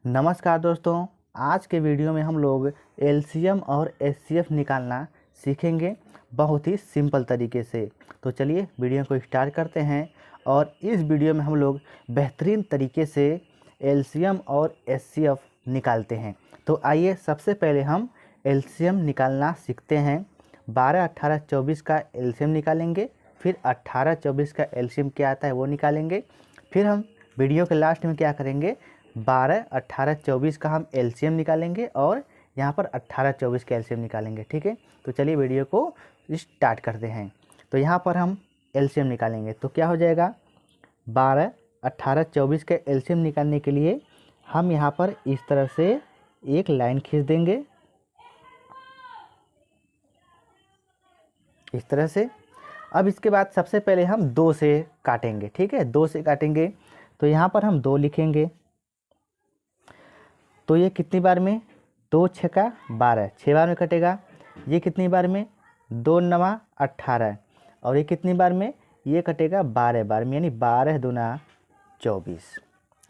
नमस्कार दोस्तों, आज के वीडियो में हम लोग एलसीएम और एचसीएफ निकालना सीखेंगे बहुत ही सिंपल तरीके से। तो चलिए वीडियो को स्टार्ट करते हैं और इस वीडियो में हम लोग बेहतरीन तरीके से एलसीएम और एचसीएफ निकालते हैं। तो आइए सबसे पहले हम एलसीएम निकालना सीखते हैं। 12, 18, 24 का एलसीएम निकालेंगे, फिर 18, 24 का एलसीएम क्या आता है वो निकालेंगे। फिर हम वीडियो के लास्ट में क्या करेंगे, 12, 18, 24 का हम एलसीएम निकालेंगे और यहाँ पर 18, 24 का एलसीएम निकालेंगे। ठीक है, तो चलिए वीडियो को स्टार्ट करते हैं। तो यहाँ पर हम एलसीएम निकालेंगे तो क्या हो जाएगा, 12, 18, 24 का एलसीएम निकालने के लिए हम यहाँ पर इस तरह से एक लाइन खींच देंगे, इस तरह से। अब इसके बाद सबसे पहले हम 2 से काटेंगे। ठीक है, 2 से काटेंगे तो यहाँ पर हम 2 लिखेंगे। तो ये कितनी बार में, 2 छक्का 12, 6 बार में कटेगा। ये कितनी बार में, 2 नवा 18, और ये कितनी बार में, ये कटेगा 12 बार में, यानी 12 दूना 24।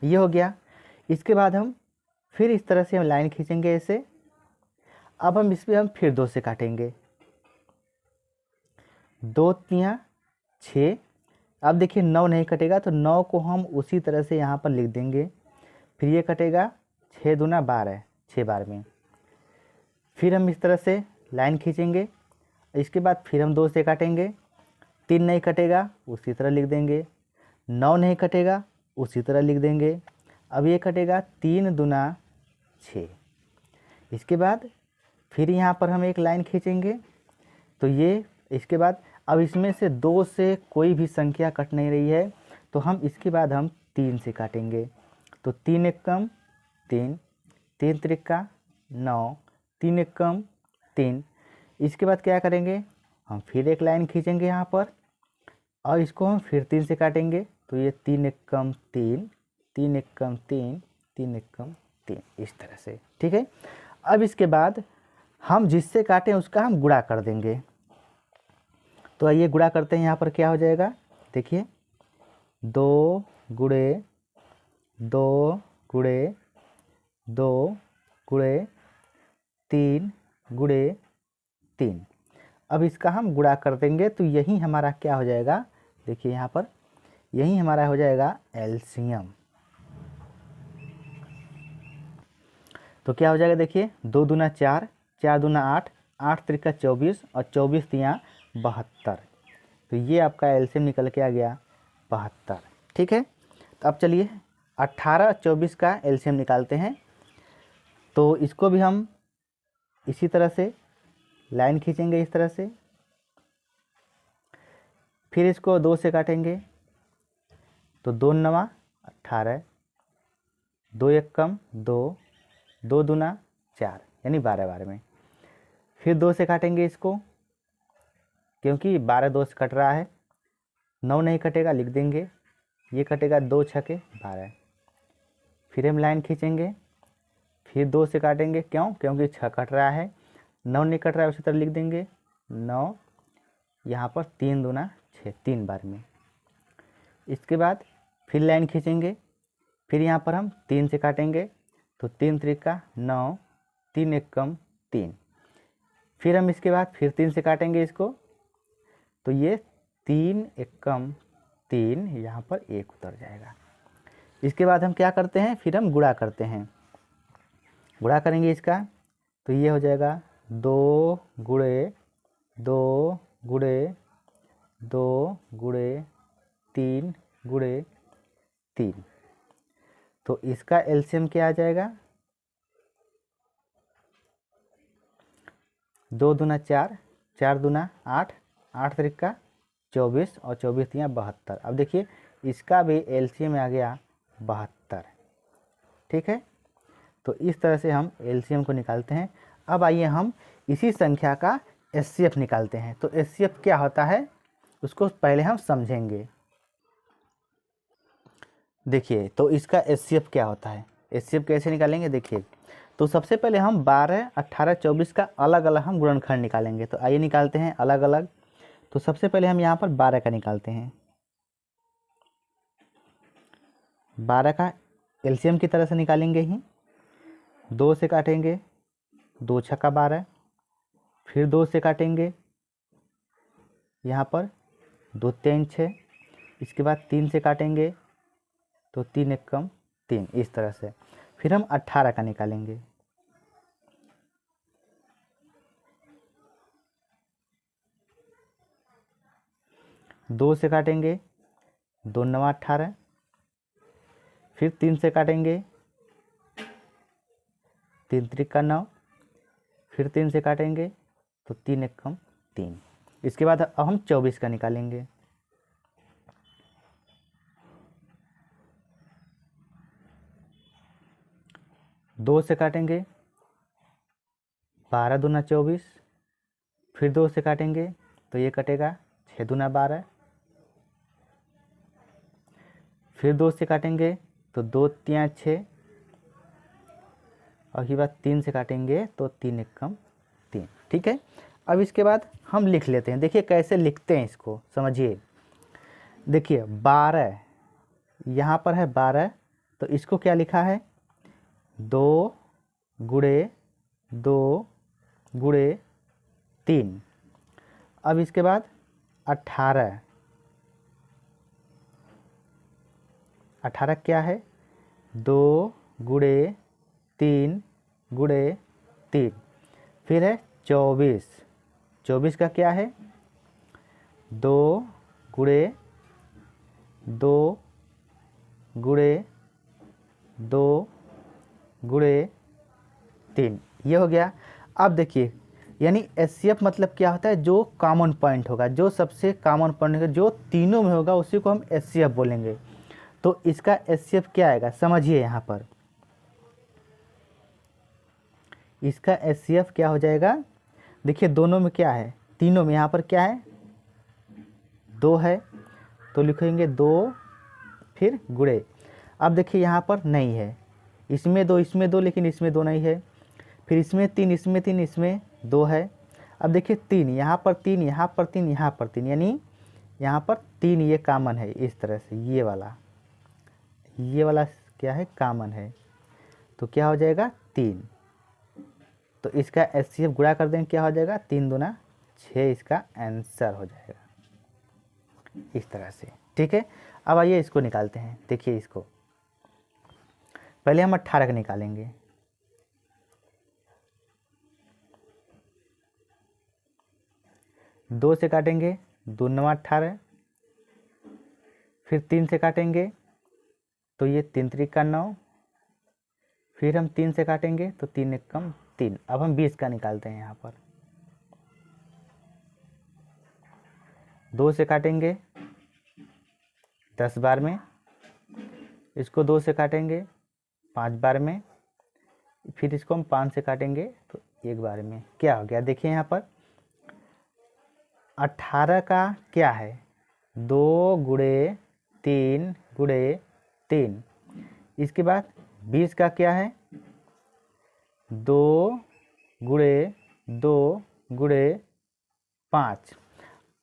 ये हो गया। इसके बाद हम फिर इस तरह से हम लाइन खींचेंगे ऐसे। अब हम इस पर हम फिर 2 से काटेंगे, 2 तिया 6। अब देखिए 9 नहीं कटेगा तो 9 को हम उसी तरह से यहाँ पर लिख देंगे। फिर ये कटेगा 6 दूना 12, 6 बार में। फिर हम इस तरह से लाइन खींचेंगे। इसके बाद फिर हम 2 से काटेंगे। 3 नहीं कटेगा उसी तरह लिख देंगे। 9 नहीं कटेगा उसी तरह लिख देंगे। अब ये कटेगा 3 दूना 6। इसके बाद फिर यहाँ पर हम एक लाइन खींचेंगे। तो ये इसके बाद अब इसमें से 2 से कोई भी संख्या कट नहीं रही है तो हम इसके बाद हम 3 से काटेंगे। तो 3 एकम 3, 3 त्रिका 9, 3 एकम 3। इसके बाद क्या करेंगे, हम फिर एक लाइन खींचेंगे यहाँ पर और इसको हम फिर 3 से काटेंगे। तो ये 3 एकम 3, 3 एकम 3, 3 एकम 3, इस तरह से। ठीक है, अब इसके बाद हम जिससे काटें उसका हम गुणा कर देंगे। तो आइए गुणा करते हैं। यहाँ पर क्या हो जाएगा, देखिए 2 गुणे 2 गुणे 2 गुणे 3 गुणे 3। अब इसका हम गुणा कर देंगे तो यही हमारा क्या हो जाएगा, देखिए यहाँ पर यही हमारा हो जाएगा एलसीएम। तो क्या हो जाएगा, देखिए 2 दूना 4, 4 दूना 8, 8 त्रिका 24 और 24 तिया 72। तो ये आपका एलसीएम निकल के आ गया 72। ठीक है, तो अब चलिए 18, 24 का एलसीएम निकालते हैं। तो इसको भी हम इसी तरह से लाइन खींचेंगे इस तरह से। फिर इसको 2 से काटेंगे। तो 2 नवा 18, 2 एकम 2, 2 दूना 4, यानी 12 बार में। फिर 2 से काटेंगे इसको, क्योंकि 12 2 से कट रहा है। 9 नहीं कटेगा लिख देंगे। ये कटेगा 2 छक्के 12। फिर हम लाइन खींचेंगे, फिर 2 से काटेंगे। क्यों, क्योंकि 6 कट रहा है। 9 नहीं कट रहा है उसी तरह लिख देंगे। 9 यहाँ पर 3 दूना 6, 3 बार में। इसके बाद फिर लाइन खींचेंगे। फिर यहाँ पर हम 3 से काटेंगे। तो 3 त्रिका 9, 3 एकम 3। फिर हम इसके बाद फिर 3 से काटेंगे इसको। तो ये 3 एकम 3, यहाँ पर 1 उतर जाएगा। इसके बाद हम क्या करते हैं, फिर हम गुणा करते हैं। गुणा करेंगे इसका तो ये हो जाएगा 2 गुणे 2 गुणे 2 गुणे 3 गुणे 3। तो इसका एलसीएम क्या आ जाएगा, 2 दूना 4, 4 दूना 8, 8 त्रिका 24 और 24 तिया 72। अब देखिए इसका भी एलसीएम आ गया 72। ठीक है, तो इस तरह से हम एलसीएम को निकालते हैं। अब आइए हम इसी संख्या का एचसीएफ निकालते हैं। तो एचसीएफ क्या होता है उसको पहले हम समझेंगे। देखिए तो इसका एचसीएफ क्या होता है, एचसीएफ कैसे निकालेंगे, देखिए। तो सबसे पहले हम 12, 18, 24 का अलग अलग हम गुणनखंड निकालेंगे। तो आइए निकालते हैं अलग अलग। तो सबसे पहले हम यहाँ पर 12 का निकालते हैं। 12 का एलसीएम की तरह से निकालेंगे ही। 2 से काटेंगे, 2 छक्का 12, फिर 2 से काटेंगे, यहाँ पर 2 3 6, इसके बाद 3 से काटेंगे तो 3 1 कम 3, इस तरह से। फिर हम 18 का निकालेंगे। दो से काटेंगे, 2 9 18, फिर 3 से काटेंगे, 3 3 का 9, फिर 3 से काटेंगे तो 3 1 कम 3। इसके बाद अब हम 24 का निकालेंगे। दो से काटेंगे, 12 दूना 24, फिर 2 से काटेंगे तो ये कटेगा 6 दूना 12, फिर 2 से काटेंगे तो 2 3 6, और उसके बाद 3 से काटेंगे तो 3 1 कम 3। ठीक है, अब इसके बाद हम लिख लेते हैं। देखिए कैसे लिखते हैं इसको, समझिए। देखिए 12 यहाँ पर है 12, तो इसको क्या लिखा है, 2 गुणे 2 गुणे 3। अब इसके बाद 18, 18 क्या है, 2 गुणे 3 गुणे 3। फिर है 24, 24 का क्या है, 2 गुणे 2 गुणे 2 गुणे 3, ये हो गया। अब देखिए, यानी एचसीएफ मतलब क्या होता है, जो कॉमन पॉइंट होगा, जो सबसे कॉमन पॉइंट होगा, जो तीनों में होगा, उसी को हम एचसीएफ बोलेंगे। तो इसका एचसीएफ क्या आएगा, समझिए। यहाँ पर इसका एचसीएफ क्या हो जाएगा, देखिए दोनों में क्या है, तीनों में, यहाँ पर क्या है, 2 है, तो लिखेंगे 2 फिर गुणे। अब देखिए यहाँ पर नहीं है, इसमें 2 इसमें 2, लेकिन इसमें 2 नहीं है। फिर इसमें 3 इसमें 3 इसमें 2 है। अब देखिए 3 यहाँ पर 3 यहाँ पर 3 यहाँ पर 3, यानी यहाँ पर 3 ये कॉमन है, इस तरह से। ये वाला क्या है, कॉमन है, तो क्या हो जाएगा 3। तो इसका एचसीएफ गुणा कर देंगे, क्या हो जाएगा, 3 दूना 6, इसका आंसर हो जाएगा इस तरह से। ठीक है, अब आइए इसको निकालते हैं। देखिए इसको पहले हम 18 का निकालेंगे। दो से काटेंगे, 2 9 18, फिर 3 से काटेंगे तो ये 3 3 का 9, फिर हम 3 से काटेंगे तो 3 1 कम 3। अब हम 20 का निकालते हैं। यहाँ पर 2 से काटेंगे 10 बार में, इसको 2 से काटेंगे 5 बार में, फिर इसको हम 5 से काटेंगे तो 1 बार में। क्या हो गया, देखिए यहाँ पर 18 का क्या है, 2 गुणे 3 गुणे 3। इसके बाद 20 का क्या है, 2 गुणे 2 गुणे 5।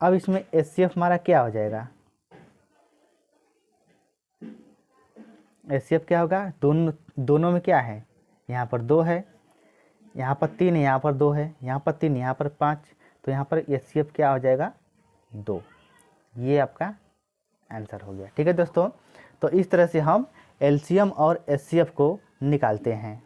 अब इसमें एचसीएफ हमारा क्या हो जाएगा, एचसीएफ क्या होगा, दोनों में क्या है, यहाँ पर 2 है, यहाँ पर 3 है, यहाँ पर 2 है, यहाँ पर 3 यहाँ पर 5, तो यहाँ पर एचसीएफ क्या हो जाएगा, 2। ये आपका आंसर हो गया। ठीक है दोस्तों, तो इस तरह से हम एलसीएम और एचसीएफ को निकालते हैं।